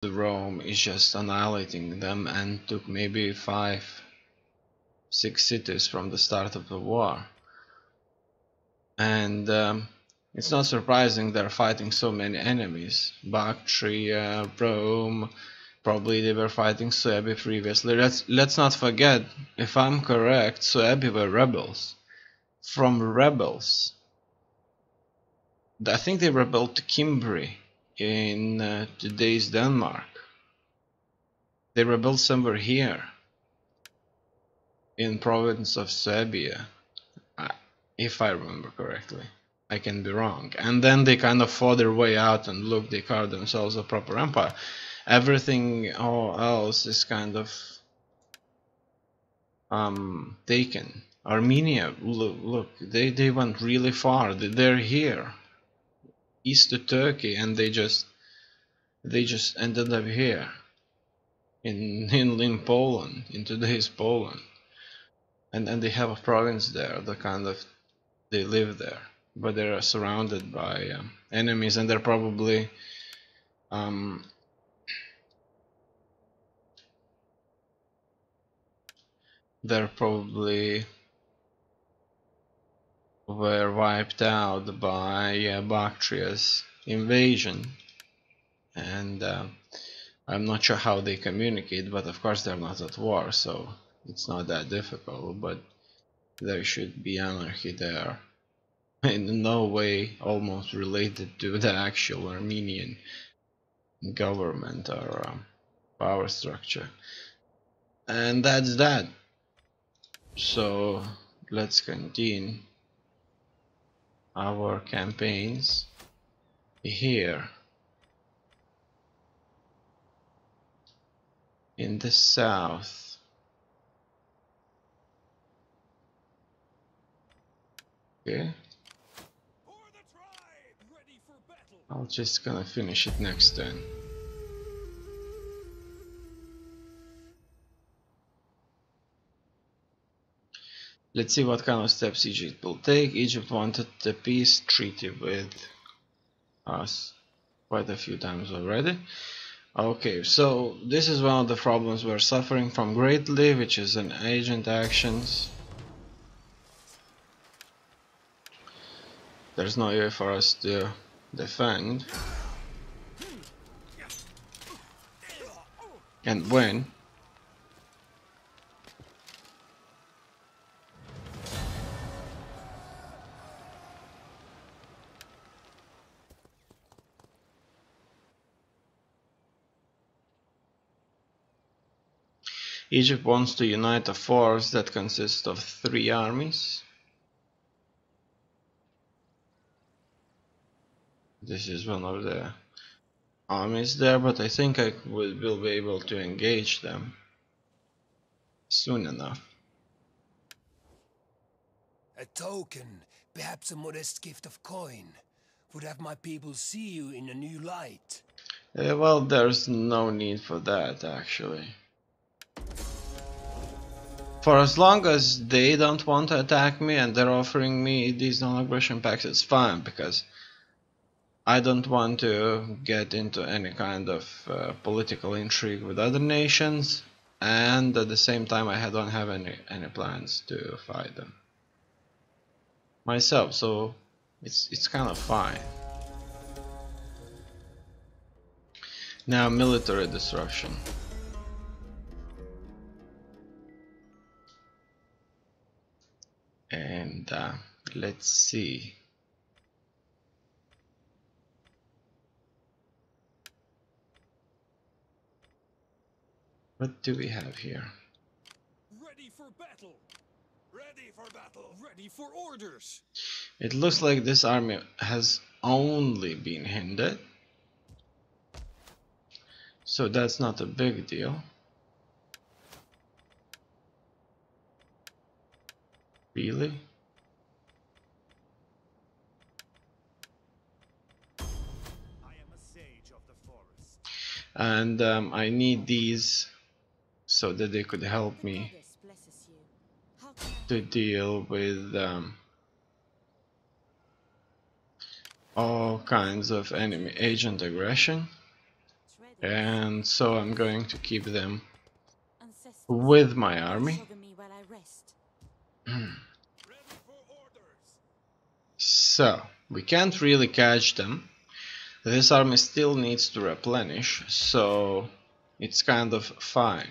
Rome is just annihilating them and took maybe 5-6 cities from the start of the war. And it's not surprising they're fighting so many enemies. Bactria, Rome, probably they were fighting Suebi previously. Let's not forget, if I'm correct, Suebi were rebels. From rebels, I think they rebelled to Cimbri in today's Denmark. They rebelled somewhere here in province of Suabia, if I remember correctly. I can be wrong. And then they kind of fought their way out and look, they carved themselves a proper empire. Everything else is kind of taken. Armenia, look, they went really far. They're here, east of Turkey, and they just ended up here in Poland, in today's Poland, and they have a province there. The kind of they live there, but they're surrounded by enemies, and they're probably were wiped out by Bactria's invasion, and I'm not sure how they communicate, but of course they're not at war, so it's not that difficult. But there should be anarchy there, in no way almost related to the actual Armenian government or power structure. And that's that. So let's continue our campaigns here in the south. Okay, I'll just gonna finish it next turn. Let's see what kind of steps Egypt will take. Egypt wanted a peace treaty with us quite a few times already. Okay, so this is one of the problems we're suffering from greatly, which is an agent actions. There's no way for us to defend and win. Egypt wants to unite a force that consists of 3 armies. This is one of the armies there, but I think I will be able to engage them soon enough. A token, perhaps a modest gift of coin, would have my people see you in a new light. Well, there's no need for that, actually. For as long as they don't want to attack me and they're offering me these non-aggression pacts, it's fine, because I don't want to get into any kind of political intrigue with other nations, and at the same time I don't have any plans to fight them myself, so it's kind of fine. Now, military disruption. And let's see. What do we have here? Ready for battle! Ready for battle! Ready for orders! It looks like this army has only been hindered, so that's not a big deal. Really? I am a sage of the forest. And I need these so that they could help me to deal with all kinds of enemy agent aggression. and so I'm going to keep them Ancestors, with my army. sugar me while I rest. So we can't really catch them. This army still needs to replenish, so it's kind of fine.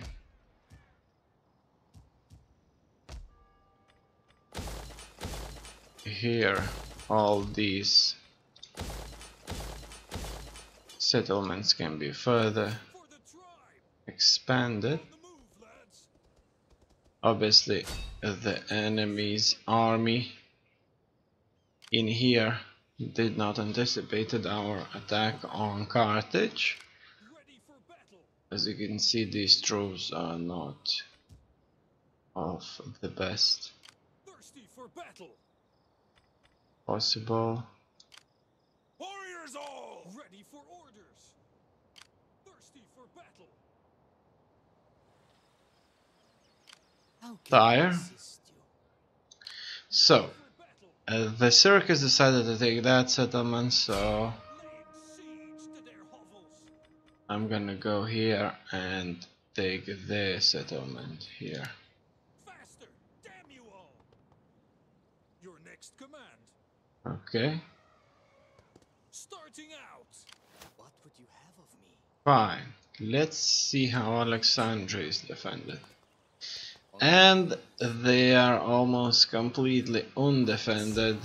Here, all these settlements can be further expanded. Obviously, the enemy's army in here did not anticipate our attack on Carthage. As you can see, these troops are not of the best possible. Warriors all! Ready for orders! Thirsty for battle! How can Tire. I assist you? So, the circus decided to take that settlement, so Siege to their hovels! I'm gonna go here and take their settlement here. Faster! Damn you all! Your next command. Okay, Starting out! What would you have of me? fine. Let's see how Alexandria is defended. And they are almost completely undefended,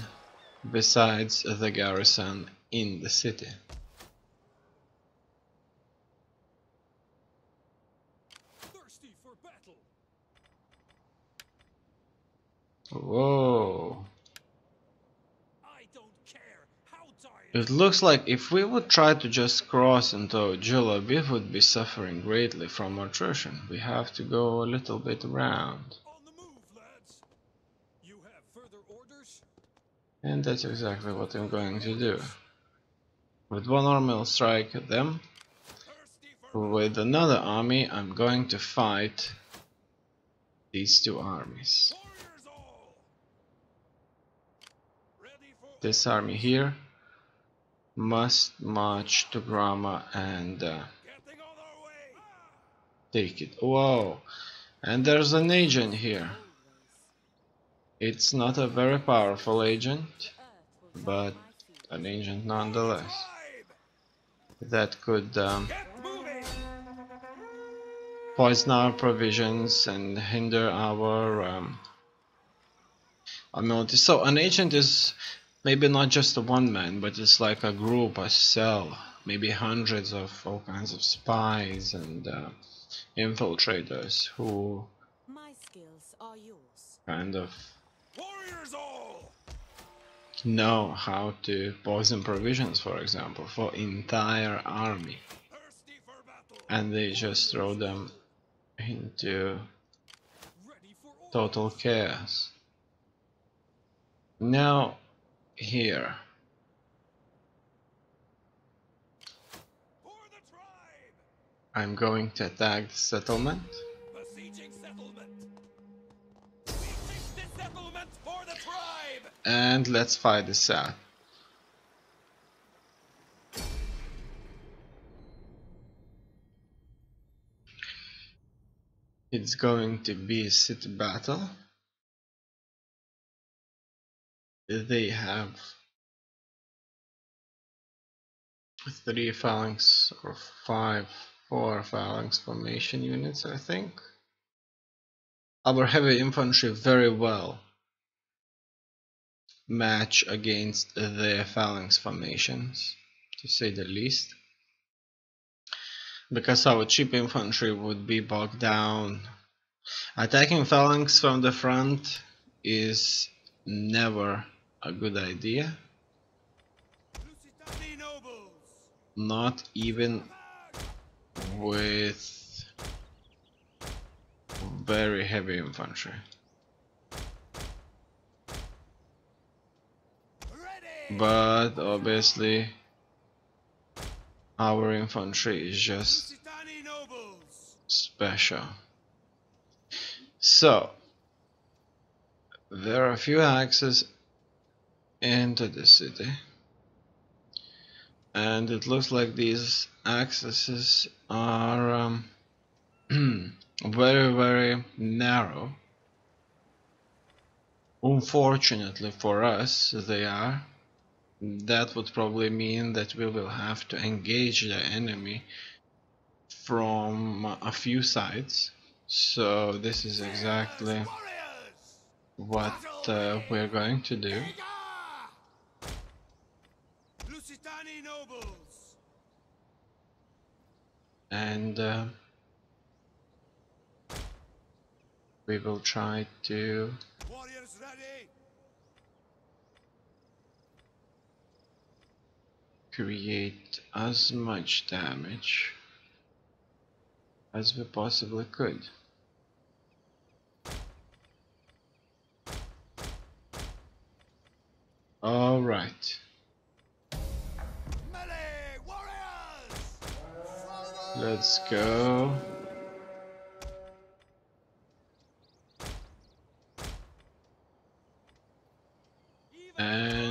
besides the garrison in the city. Thirsty for battle! Whoa. I don't care how tired. It looks like if we would try to just cross into Jula, we would be suffering greatly from attrition. We have to go a little bit around. On the move, lads! You have further orders? And that's exactly what I'm going to do. With one army I'll strike them. Thirsty for With another army I'm going to fight these two armies. warriors all! Ready for This army here must march to Grama and getting on our way! take it. Whoa! And there's an agent here. It's not a very powerful agent, but an agent nonetheless. Tribe! That could Get moving! poison our provisions and hinder our ability. So an agent is maybe not just a one man, but it's like a group, a cell, maybe hundreds of all kinds of spies and infiltrators who My skills are yours. kind of Warriors all! know how to poison provisions, for example, for entire army, Thirsty for battle! and they just throw them into Ready for orders! total chaos. Now here, For the tribe! I'm going to attack the settlement. Besieging settlement! We take this settlement for the tribe! And let's fight this out. It's going to be a city battle. They have 3 phalanx or 4 phalanx formation units, I think. Our heavy infantry very well match against their phalanx formations, to say the least, because our cheap infantry would be bogged down. Attacking phalanx from the front is never a good idea, Lusitani nobles! not even with very heavy infantry. Ready! But obviously our infantry is just Lusitani nobles! special. So there are a few axes into the city, and it looks like these accesses are very narrow. Unfortunately for us, they are. That would probably mean that we will have to engage the enemy from a few sides. So this is exactly what we're going to do. Lusitani nobles. And we will try to Warriors ready. create as much damage as we possibly could. All right. Melee warriors. Let's go. And